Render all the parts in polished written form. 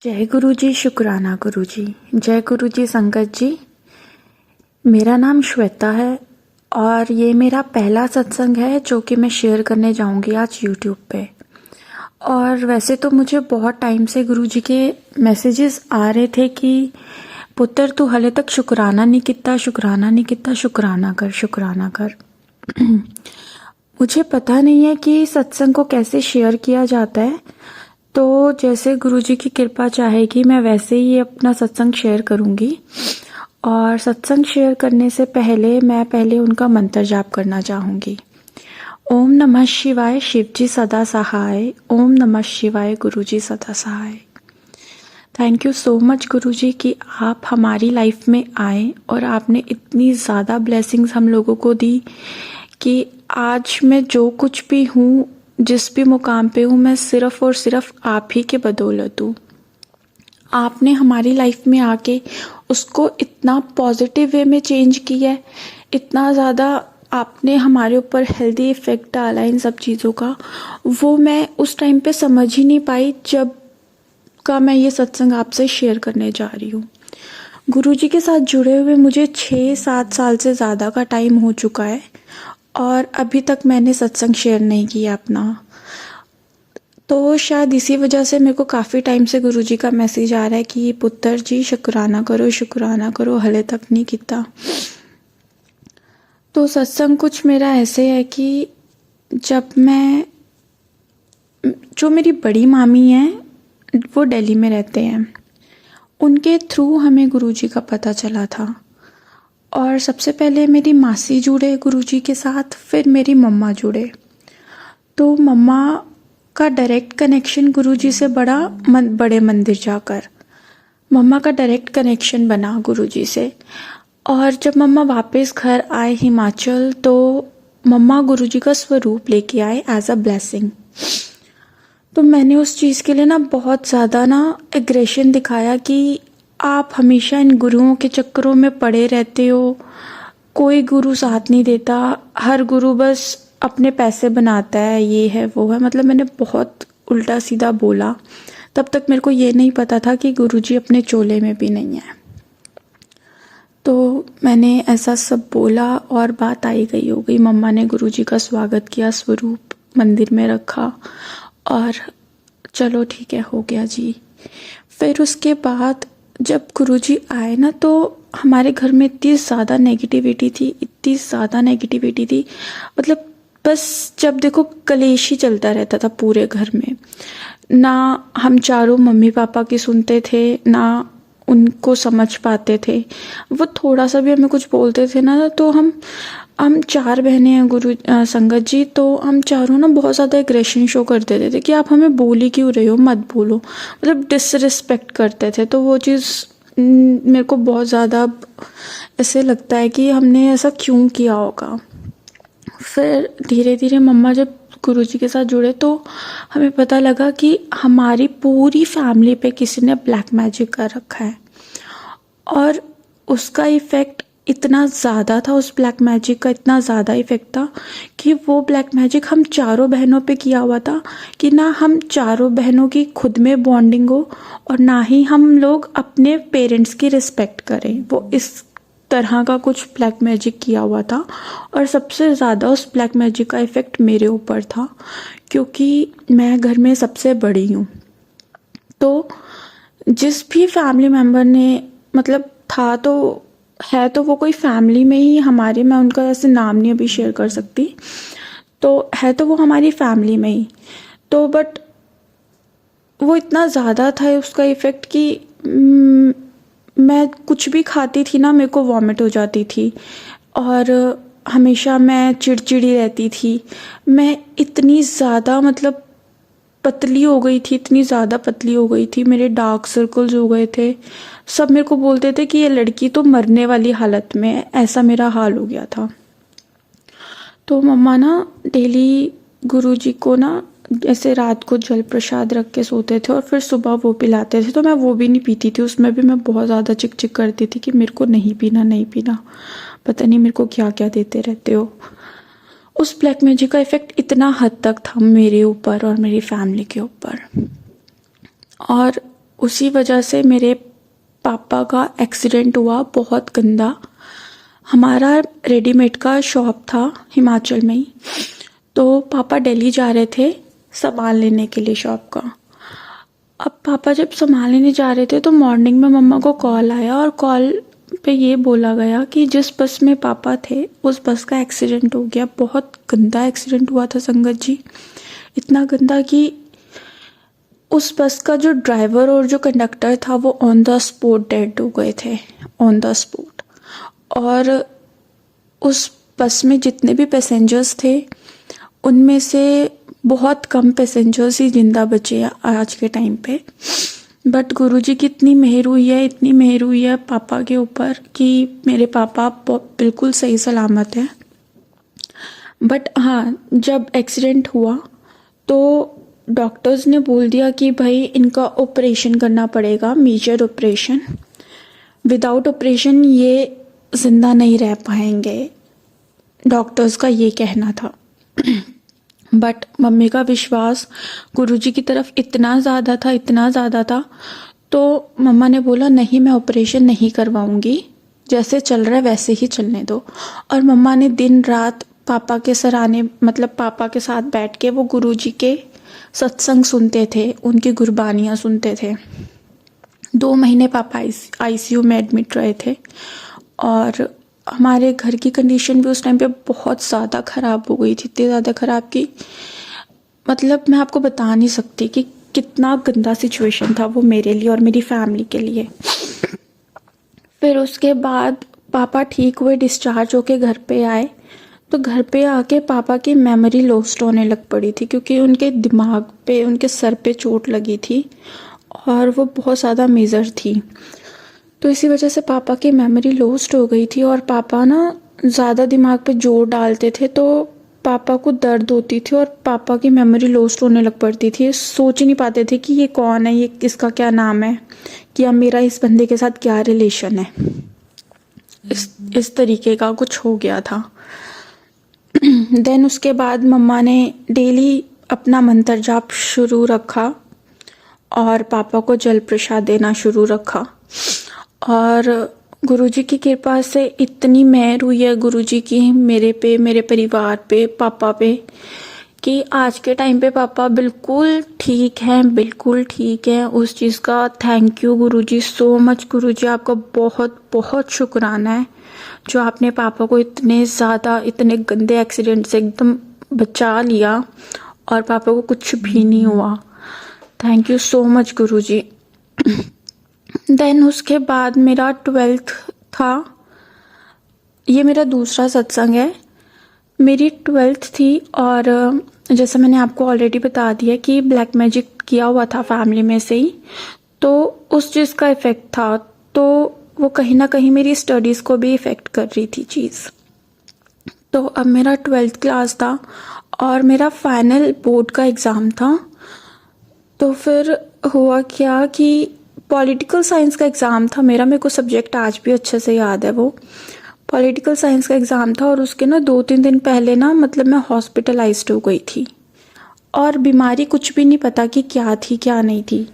जय गुरु जी, शुक्राना गुरु जी। जय गुरु जी संगत जी। मेरा नाम श्वेता है और ये मेरा पहला सत्संग है जो कि मैं शेयर करने जाऊंगी आज यूट्यूब पे। और वैसे तो मुझे बहुत टाइम से गुरु जी के मैसेजेस आ रहे थे कि पुत्र तू हले तक शुक्राना नहीं किता, शुक्राना नहीं किता, शुक्राना कर, शुक्राना कर। मुझे पता नहीं है कि सत्संग को कैसे शेयर किया जाता है, तो जैसे गुरुजी की कृपा चाहेगी मैं वैसे ही अपना सत्संग शेयर करूंगी। और सत्संग शेयर करने से पहले मैं उनका मंत्र जाप करना चाहूंगी। ओम नमः शिवाय, शिव जी सदा सहाय। ओम नमः शिवाय, गुरुजी सदा सहाय। थैंक यू सो मच गुरुजी कि आप हमारी लाइफ में आए और आपने इतनी ज़्यादा ब्लेसिंग्स हम लोगों को दी कि आज मैं जो कुछ भी हूँ, जिस भी मुकाम पे हूँ, मैं सिर्फ और सिर्फ आप ही के बदौलत हूँ। आपने हमारी लाइफ में आके उसको इतना पॉजिटिव वे में चेंज किया है, इतना ज़्यादा आपने हमारे ऊपर हेल्दी इफेक्ट डाला इन सब चीज़ों का, वो मैं उस टाइम पे समझ ही नहीं पाई जब का मैं ये सत्संग आपसे शेयर करने जा रही हूँ। गुरुजी के साथ जुड़े हुए मुझे 6-7 साल से ज़्यादा का टाइम हो चुका है और अभी तक मैंने सत्संग शेयर नहीं किया अपना। तो शायद इसी वजह से मेरे को काफ़ी टाइम से गुरुजी का मैसेज आ रहा है कि पुत्र जी शुक्राना करो, हले तक नहीं किता। तो सत्संग कुछ मेरा ऐसे है कि जब जो मेरी बड़ी मामी हैं वो दिल्ली में रहते हैं, उनके थ्रू हमें गुरुजी का पता चला था। और सबसे पहले मेरी मासी जुड़े गुरुजी के साथ, फिर मेरी मम्मा जुड़े। तो मम्मा का डायरेक्ट कनेक्शन गुरुजी से बड़े मंदिर जाकर मम्मा का डायरेक्ट कनेक्शन बना गुरुजी से। और जब मम्मा वापस घर आए हिमाचल, तो मम्मा गुरुजी का स्वरूप लेके आए एज अ ब्लेसिंग। तो मैंने उस चीज़ के लिए बहुत ज़्यादा एग्रेशन दिखाया कि आप हमेशा इन गुरुओं के चक्करों में पड़े रहते हो, कोई गुरु साथ नहीं देता, हर गुरु बस अपने पैसे बनाता है, ये है वो है। मतलब मैंने बहुत उल्टा सीधा बोला। तब तक मेरे को ये नहीं पता था कि गुरुजी अपने चोले में भी नहीं है। तो मैंने ऐसा सब बोला और बात आई गई हो गई। मम्मा ने गुरुजी का स्वागत किया, स्वरूप मंदिर में रखा और चलो ठीक है, हो गया जी। फिर उसके बाद जब गुरुजी आए तो हमारे घर में इतनी ज़्यादा नेगेटिविटी थी, मतलब बस जब देखो कलेश ही चलता रहता था पूरे घर में। ना हम चारों मम्मी पापा की सुनते थे, ना उनको समझ पाते थे। वो थोड़ा सा भी हमें कुछ बोलते थे तो हम 4 बहनें हैं संगत जी, तो हम चारों बहुत ज़्यादा एग्रेशन शो कर देते थे कि आप हमें बोल ही क्यों रहे हो, मत बोलो। मतलब डिसरिस्पेक्ट करते थे। तो वो चीज़ मेरे को बहुत ज़्यादा ऐसे लगता है कि हमने ऐसा क्यों किया होगा। फिर धीरे धीरे मम्मा जब गुरुजी के साथ जुड़े तो हमें पता लगा कि हमारी पूरी फैमिली पे किसी ने ब्लैक मैजिक कर रखा है। और उसका इफ़ेक्ट इतना ज़्यादा था, उस ब्लैक मैजिक का इतना ज़्यादा इफ़ेक्ट था कि वो ब्लैक मैजिक हम चारों बहनों पे किया हुआ था कि ना हम चारों बहनों की खुद में बॉन्डिंग हो और ना ही हम लोग अपने पेरेंट्स की रिस्पेक्ट करें। वो इस तरह का कुछ ब्लैक मैजिक किया हुआ था। और सबसे ज़्यादा उस ब्लैक मैजिक का इफ़ेक्ट मेरे ऊपर था क्योंकि मैं घर में सबसे बड़ी हूँ। तो जिस भी फैमिली मेम्बर ने मतलब था तो वो कोई फैमिली में ही हमारे, मैं उनका ऐसे नाम नहीं अभी शेयर कर सकती, तो है तो वो हमारी फैमिली में ही। तो बट वो इतना ज़्यादा था उसका इफ़ेक्ट कि मैं कुछ भी खाती थी मेरे को वॉमिट हो जाती थी और हमेशा मैं चिड़चिड़ी रहती थी। मैं इतनी ज़्यादा मतलब पतली हो गई थी, इतनी ज़्यादा पतली हो गई थी, मेरे डार्क सर्कल्स हो गए थे। सब मेरे को बोलते थे कि ये लड़की तो मरने वाली हालत में है, ऐसा मेरा हाल हो गया था। तो मम्मा डेली गुरुजी को ऐसे रात को जल प्रसाद रख के सोते थे और फिर सुबह वो पिलाते थे। तो मैं वो भी नहीं पीती थी, उसमें भी मैं बहुत ज़्यादा चिक चिक करती थी कि मेरे को नहीं पीना, पता नहीं मेरे को क्या क्या देते रहते हो। उस ब्लैक मैजिक का इफ़ेक्ट इतना हद तक था मेरे ऊपर और मेरी फैमिली के ऊपर। और उसी वजह से मेरे पापा का एक्सीडेंट हुआ, बहुत गंदा। हमारा रेडीमेड का शॉप था हिमाचल में ही, तो पापा दिल्ली जा रहे थे सामान लेने के लिए शॉप का। अब पापा जब सामान लेने जा रहे थे तो मॉर्निंग में मम्मा को कॉल आया, और कॉल पे ये बोला गया कि जिस बस में पापा थे उस बस का एक्सीडेंट हो गया। बहुत गंदा एक्सीडेंट हुआ था संगत जी, इतना गंदा कि उस बस का जो ड्राइवर और जो कंडक्टर था वो ऑन द स्पॉट डेड हो गए थे, ऑन द स्पॉट। और उस बस में जितने भी पैसेंजर्स थे उनमें से बहुत कम पैसेंजर्स ही जिंदा बचे आज के टाइम पे। बट गुरुजी की इतनी मेहर हुई है, इतनी मेहर हुई है पापा के ऊपर कि मेरे पापा बिल्कुल सही सलामत है। बट हाँ, जब एक्सीडेंट हुआ तो डॉक्टर्स ने बोल दिया कि भाई इनका ऑपरेशन करना पड़ेगा, मेजर ऑपरेशन। विदाउट ऑपरेशन ये जिंदा नहीं रह पाएंगे, डॉक्टर्स का ये कहना था। बट मम्मी का विश्वास गुरुजी की तरफ इतना ज़्यादा था, इतना ज़्यादा था, तो मम्मा ने बोला नहीं, मैं ऑपरेशन नहीं करवाऊंगी, जैसे चल रहा है वैसे ही चलने दो। और मम्मा ने दिन रात पापा के सराहने, मतलब पापा के साथ बैठ के वो गुरुजी के सत्संग सुनते थे, उनकी गुरबानियाँ सुनते थे। 2 महीने पापा आईसीयू में एडमिट रहे थे। और हमारे घर की कंडीशन भी उस टाइम पे बहुत ज़्यादा ख़राब हो गई थी, इतनी ज़्यादा ख़राब कि मतलब मैं आपको बता नहीं सकती कि कितना गंदा सिचुएशन था वो मेरे लिए और मेरी फैमिली के लिए। फिर उसके बाद पापा ठीक हुए, डिस्चार्ज होके घर पे आए, तो घर पे आके पापा की मेमोरी लॉस्ट होने लग पड़ी थी, क्योंकि उनके दिमाग पे, उनके सर पे चोट लगी थी और वो बहुत ज़्यादा मेजर थी। तो इसी वजह से पापा की मेमोरी लॉस्ट हो गई थी। और पापा ना ज़्यादा दिमाग पे जोर डालते थे तो पापा को दर्द होती थी और पापा की मेमोरी लॉस्ट होने लग पड़ती थी। सोच ही नहीं पाते थे कि ये कौन है, ये किसका क्या नाम है, कि अब मेरा इस बंदे के साथ क्या रिलेशन है। इस तरीके का कुछ हो गया था। देन उसके बाद मम्मा ने डेली अपना मंत्र जाप शुरू रखा और पापा को जल प्रसाद देना शुरू रखा। और गुरुजी की कृपा से इतनी मेहर हुई है गुरुजी की मेरे पे, मेरे परिवार पे, पापा पे, कि आज के टाइम पे पापा बिल्कुल ठीक हैं, बिल्कुल ठीक हैं। उस चीज़ का thank you Guruji, so much Guruji, आपका बहुत बहुत शुक्राना है जो आपने पापा को इतने ज़्यादा, इतने गंदे एक्सीडेंट से एकदम बचा लिया और पापा को कुछ भी नहीं हुआ। Thank you so much Guruji. Then उसके बाद मेरा 12th था, ये मेरा दूसरा सत्संग है। मेरी 12th थी और जैसे मैंने आपको ऑलरेडी बता दिया कि ब्लैक मैजिक किया हुआ था फैमिली में से ही, तो उस चीज़ का इफ़ेक्ट था, तो वो कहीं ना कहीं मेरी स्टडीज़ को भी इफ़ेक्ट कर रही थी चीज़। तो अब मेरा 12th क्लास था और मेरा फाइनल बोर्ड का एग्ज़ाम था। तो फिर हुआ क्या कि पॉलिटिकल साइंस का एग्ज़ाम था मेरा, मेरे को सब्जेक्ट आज भी अच्छे से याद है। वो पॉलिटिकल साइंस का एग्ज़ाम था और उसके ना 2-3 दिन पहले ना, मतलब मैं हॉस्पिटलाइज्ड हो गई थी और बीमारी कुछ भी नहीं पता कि क्या थी क्या नहीं थी।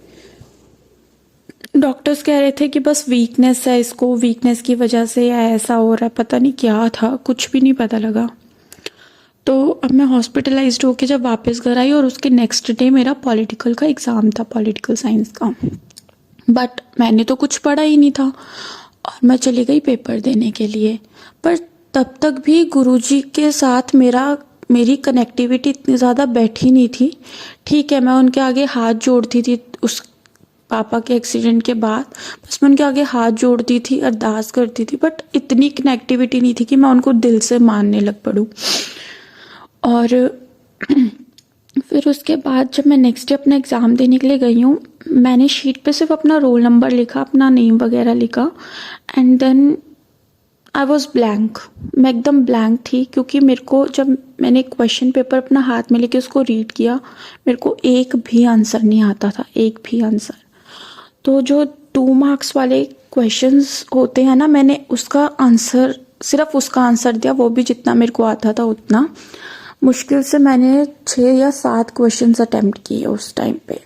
डॉक्टर्स कह रहे थे कि बस वीकनेस है, इसको वीकनेस की वजह से या ऐसा हो रहा है, पता नहीं क्या था, कुछ भी नहीं पता लगा। तो अब मैं हॉस्पिटलाइज्ड होके जब वापस घर आई और उसके नेक्स्ट डे मेरा पॉलिटिकल का एग्ज़ाम था, पॉलिटिकल साइंस का। बट मैंने तो कुछ पढ़ा ही नहीं था और मैं चली गई पेपर देने के लिए। पर तब तक भी गुरुजी के साथ मेरी कनेक्टिविटी इतनी ज़्यादा बैठी नहीं थी। ठीक है, मैं उनके आगे हाथ जोड़ती थी, उस पापा के एक्सीडेंट के बाद बस मैं उनके आगे हाथ जोड़ती थी, अरदास करती थी, बट इतनी कनेक्टिविटी नहीं थी कि मैं उनको दिल से मानने लग पड़ूँ। और फिर उसके बाद जब मैं नेक्स्ट डे अपना एग्ज़ाम देने के लिए गई हूँ, मैंने शीट पे सिर्फ अपना रोल नंबर लिखा, अपना नेम वगैरह लिखा, and then I was blank. मैं एकदम ब्लैंक थी, क्योंकि मेरे को जब मैंने क्वेश्चन पेपर अपना हाथ में लेके उसको रीड किया, मेरे को एक भी आंसर नहीं आता था, एक भी आंसर। तो जो 2 मार्क्स वाले क्वेश्चंस होते हैं ना, मैंने उसका आंसर, सिर्फ उसका आंसर दिया, वो भी जितना मेरे को आता था उतना। मुश्किल से मैंने 6 या 7 क्वेश्चंस अटेम्प्ट किए उस टाइम पे।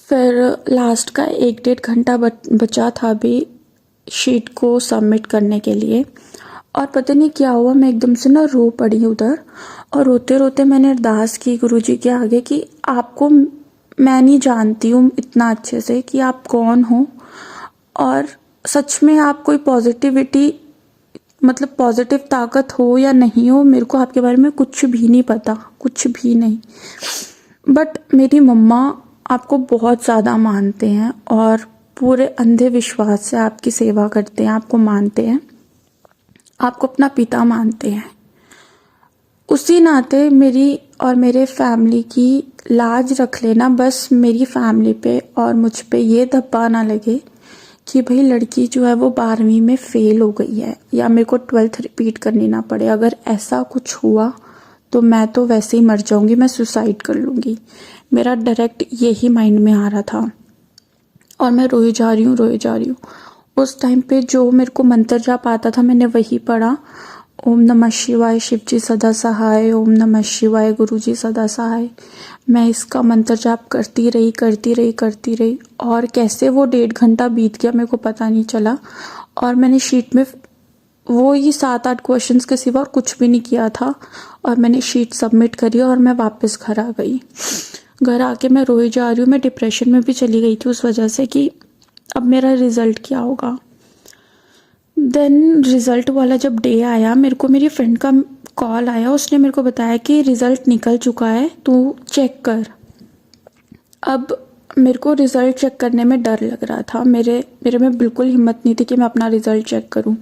फिर लास्ट का 1-1.5 घंटा बचा था अभी शीट को सबमिट करने के लिए। और पता नहीं क्या हुआ, मैं एकदम से ना रो पड़ी उधर। और रोते रोते मैंने अरदास की गुरुजी के आगे कि आपको मैं नहीं जानती हूँ इतना अच्छे से कि आप कौन हो, और सच में आप कोई पॉजिटिविटी मतलब पॉजिटिव ताकत हो या नहीं हो, मेरे को आपके बारे में कुछ भी नहीं पता, कुछ भी नहीं। बट मेरी मम्मा आपको बहुत ज़्यादा मानते हैं और पूरे अंधे विश्वास से आपकी सेवा करते हैं, आपको मानते हैं, आपको अपना पिता मानते हैं। उसी नाते मेरी और मेरे फैमिली की लाज रख लेना, बस मेरी फैमिली पे और मुझ पे ये धब्बा ना लगे कि भाई लड़की जो है वो 12वीं में फेल हो गई है या मेरे को 12th रिपीट करनी ना पड़े। अगर ऐसा कुछ हुआ तो मैं तो वैसे ही मर जाऊंगी, मैं सुसाइड कर लूँगी। मेरा डायरेक्ट यही माइंड में आ रहा था और मैं रोई जा रही हूँ। उस टाइम पे जो मेरे को मंत्र जाप आता था मैंने वही पढ़ा, ओम नमः शिवाय शिव जी सदा सहाय, ओम नमः शिवाय गुरु जी सदा सहाय। मैं इसका मंत्र जाप करती रही और कैसे वो 1.5 घंटा बीत गया मेरे को पता नहीं चला। और मैंने शीट में वो ही 7-8 क्वेश्चंस के सिवा और कुछ भी नहीं किया था और मैंने शीट सबमिट करी और मैं वापस घर आ गई। घर आके मैं रोई जा रही हूँ। मैं डिप्रेशन में भी चली गई थी उस वजह से कि अब मेरा रिजल्ट क्या होगा। देन रिज़ल्ट वाला जब डे आया, मेरे को मेरी फ्रेंड का कॉल आया, उसने मेरे को बताया कि रिज़ल्ट निकल चुका है, तू चेक कर। अब मेरे को रिज़ल्ट चेक करने में डर लग रहा था, मेरे में बिल्कुल हिम्मत नहीं थी कि मैं अपना रिज़ल्ट चेक करूं।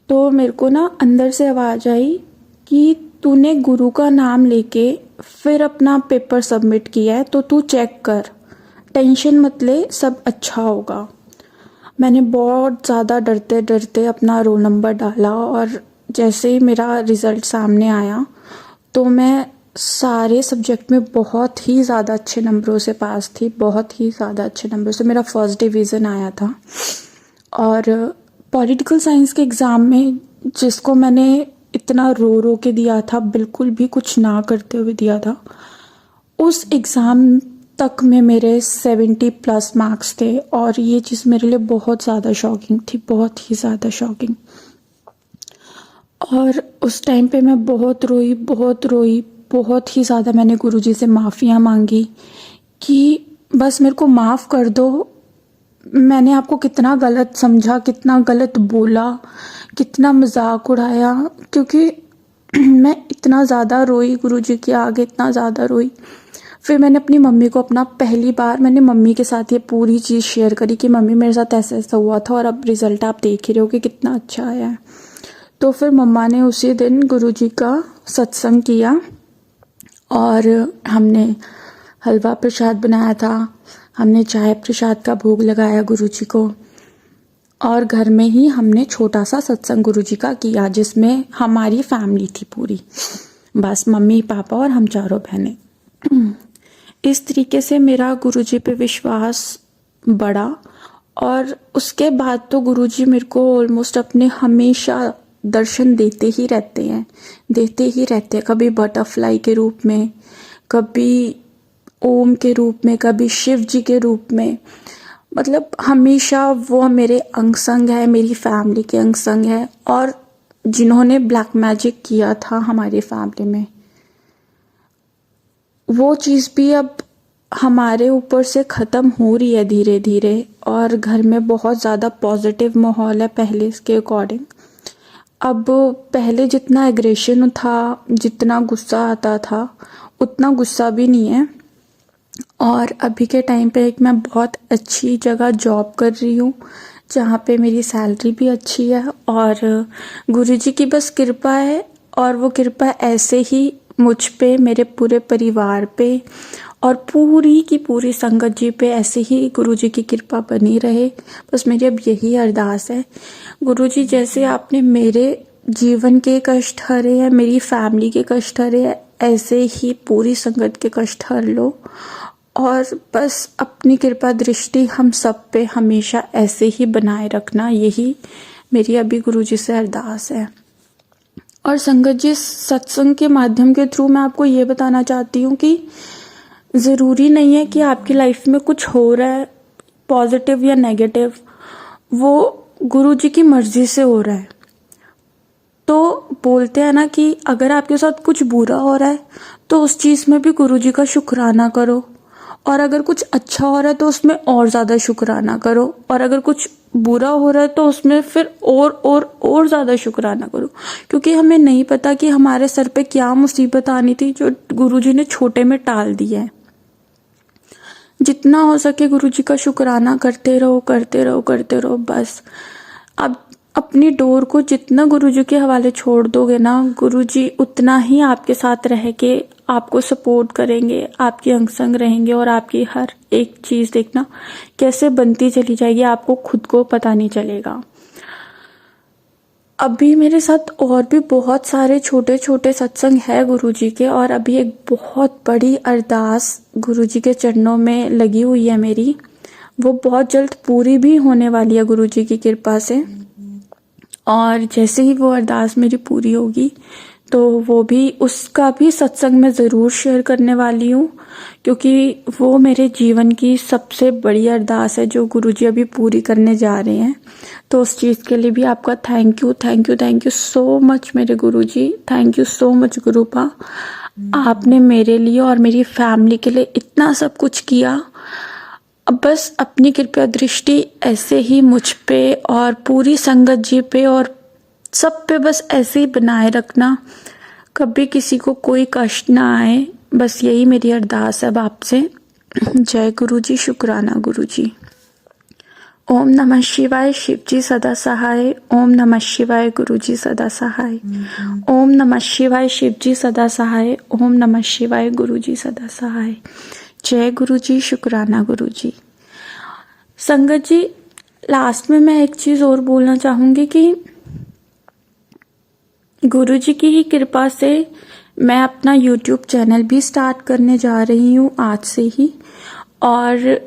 तो मेरे को ना अंदर से आवाज़ आई कि तूने गुरु का नाम लेके फिर अपना पेपर सबमिट किया है तो तू चेक कर, टेंशन मत ले, सब अच्छा होगा। मैंने बहुत ज़्यादा डरते डरते अपना रोल नंबर डाला और जैसे ही मेरा रिज़ल्ट सामने आया तो मैं सारे सब्जेक्ट में बहुत ही ज़्यादा अच्छे नंबरों से पास थी, बहुत ही ज़्यादा अच्छे नंबरों से मेरा फर्स्ट डिवीज़न आया था। और पॉलिटिकल साइंस के एग्ज़ाम में जिसको मैंने इतना रो रो के दिया था, बिल्कुल भी कुछ ना करते हुए दिया था, उस एग्ज़ाम तक में मेरे 70+ मार्क्स थे। और ये चीज़ मेरे लिए बहुत ज़्यादा शॉकिंग थी, बहुत ही ज़्यादा शॉकिंग। और उस टाइम पे मैं बहुत रोई, बहुत ही ज़्यादा। मैंने गुरुजी से माफ़ियाँ मांगी कि बस मेरे को माफ़ कर दो, मैंने आपको कितना गलत समझा, कितना गलत बोला, कितना मजाक उड़ाया, क्योंकि मैं इतना ज़्यादा रोई गुरुजी के आगे, इतना ज़्यादा रोई। फिर मैंने अपनी मम्मी को पहली बार मैंने मम्मी के साथ ये पूरी चीज़ शेयर करी कि मम्मी मेरे साथ ऐसा ऐसा हुआ था और अब रिज़ल्ट आप देख ही रहे हो कि कितना अच्छा आया है। तो फिर मम्मा ने उसी दिन गुरुजी का सत्संग किया और हमने हलवा प्रसाद बनाया था, हमने चाय प्रसाद का भोग लगाया गुरुजी को, और घर में ही हमने छोटा सा सत्संग गुरुजी का किया जिसमें हमारी फैमिली थी पूरी, बस मम्मी पापा और हम चारों बहनें। इस तरीके से मेरा गुरुजी पे विश्वास बढ़ा। और उसके बाद तो गुरुजी मेरे को ऑलमोस्ट अपने हमेशा दर्शन देते ही रहते हैं। कभी बटरफ्लाई के रूप में, कभी ओम के रूप में, कभी शिव जी के रूप में। मतलब हमेशा वो मेरे अंग संग है, मेरी फैमिली के अंग संग है। और जिन्होंने ब्लैक मैजिक किया था हमारी फैमिली में, वो चीज़ भी अब हमारे ऊपर से ख़त्म हो रही है धीरे धीरे। और घर में बहुत ज़्यादा पॉजिटिव माहौल है पहले के अकॉर्डिंग। अब पहले जितना एग्रेशन था, जितना गुस्सा आता था, उतना गुस्सा भी नहीं है। और अभी के टाइम पे एक मैं बहुत अच्छी जगह जॉब कर रही हूँ जहाँ पे मेरी सैलरी भी अच्छी है और गुरुजी की बस कृपा है। और वो कृपा ऐसे ही मुझ पे, मेरे पूरे परिवार पे और पूरी की पूरी संगत जी पे ऐसे ही गुरुजी की कृपा बनी रहे। बस मेरी अब यही अरदास है, गुरुजी जैसे आपने मेरे जीवन के कष्ट हरे हैं, मेरी फैमिली के कष्ट हरे हैं, ऐसे ही पूरी संगत के कष्ट हर लो। और बस अपनी कृपा दृष्टि हम सब पे हमेशा ऐसे ही बनाए रखना, यही मेरी अभी गुरुजी से अरदास है। और संगत जी, सत्संग के माध्यम के थ्रू मैं आपको ये बताना चाहती हूँ कि ज़रूरी नहीं है कि आपकी लाइफ में कुछ हो रहा है पॉजिटिव या नेगेटिव, वो गुरु जी की मर्जी से हो रहा है। तो बोलते हैं ना कि अगर आपके साथ कुछ बुरा हो रहा है तो उस चीज़ में भी गुरु जी का शुक्राना करो, और अगर कुछ अच्छा हो रहा है तो उसमें और ज़्यादा शुक्राना करो, और अगर कुछ बुरा हो रहा है तो उसमें फिर और ज़्यादा शुक्राना करो। क्योंकि हमें नहीं पता कि हमारे सर पे क्या मुसीबत आनी थी जो गुरुजी ने छोटे में टाल दिया है। जितना हो सके गुरुजी का शुक्राना करते रहो करते रहो करते रहो बस। अब अपनी डोर को जितना गुरुजी के हवाले छोड़ दोगे ना, गुरुजी उतना ही आपके साथ रह के आपको सपोर्ट करेंगे, आपकी अंग संग रहेंगे, और आपकी हर एक चीज़ देखना कैसे बनती चली जाएगी, आपको खुद को पता नहीं चलेगा। अभी मेरे साथ और भी बहुत सारे छोटे छोटे सत्संग है गुरुजी के, और अभी एक बहुत बड़ी अरदास गुरुजी के चरणों में लगी हुई है मेरी, वो बहुत जल्द पूरी भी होने वाली है गुरुजी की कृपा से। और जैसे ही वो अरदास मेरी पूरी होगी तो वो भी उसका भी सत्संग में ज़रूर शेयर करने वाली हूँ, क्योंकि वो मेरे जीवन की सबसे बड़ी अरदास है जो गुरुजी अभी पूरी करने जा रहे हैं। तो उस चीज़ के लिए भी आपका thank you thank you thank you so much मेरे गुरुजी। थैंक यू सो मच गुरुपा, आपने मेरे लिए और मेरी फैमिली के लिए इतना सब कुछ किया। अब बस अपनी कृपा दृष्टि ऐसे ही मुझ पे और पूरी संगत जी पे और सब पे बस ऐसे ही बनाए रखना, कभी किसी को कोई कष्ट ना आए, बस यही मेरी अरदास है अब आपसे। जय गुरुजी, शुक्राना गुरुजी। ओम नमः शिवाय, शिवजी सदा सहाय। ओम नमः शिवाय, गुरुजी सदा सहाय। ओम नमः शिवाय, शिवजी सदा सहाय। ओम नमः शिवाय, गुरुजी सदा सहाय। जय गुरुजी, शुक्राना गुरुजी। संगत जी, लास्ट में मैं एक चीज़ और बोलना चाहूँगी कि गुरुजी की ही कृपा से मैं अपना YouTube चैनल भी स्टार्ट करने जा रही हूँ आज से ही। और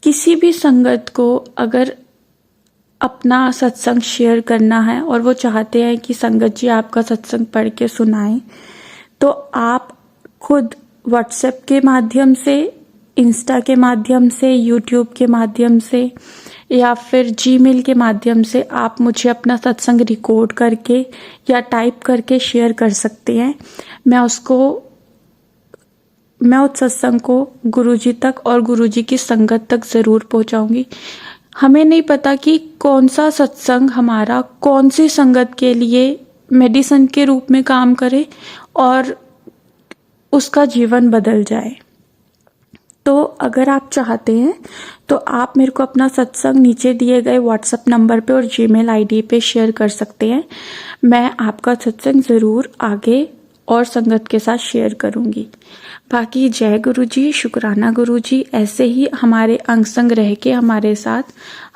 किसी भी संगत को अगर अपना सत्संग शेयर करना है और वो चाहते हैं कि संगत जी आपका सत्संग पढ़ के सुनाएं, तो आप खुद व्हाट्सएप के माध्यम से, इंस्टा के माध्यम से, यूट्यूब के माध्यम से या फिर जीमेल के माध्यम से आप मुझे अपना सत्संग रिकॉर्ड करके या टाइप करके शेयर कर सकते हैं। मैं उस सत्संग को गुरुजी तक और गुरुजी की संगत तक ज़रूर पहुंचाऊंगी। हमें नहीं पता कि कौन सा सत्संग हमारा कौन सी संगत के लिए मेडिसिन के रूप में काम करे और उसका जीवन बदल जाए। तो अगर आप चाहते हैं तो आप मेरे को अपना सत्संग नीचे दिए गए व्हाट्सएप नंबर पे और जीमेल आईडी पे शेयर कर सकते हैं। मैं आपका सत्संग ज़रूर आगे और संगत के साथ शेयर करूंगी। बाकी जय गुरुजी, शुक्राना गुरुजी। ऐसे ही हमारे अंग संग रह के हमारे साथ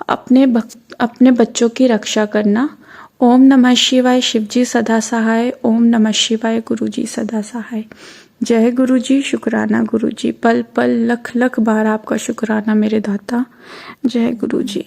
अपने बच्चों की रक्षा करना। ओम नमः शिवाय, शिवजी सदा सहाय। ओम नमः शिवाय, गुरुजी सदा सहाय। जय गुरुजी, शुक्राना गुरुजी। पल पल लख लख बार आपका शुक्राना मेरे दाता। जय गुरुजी।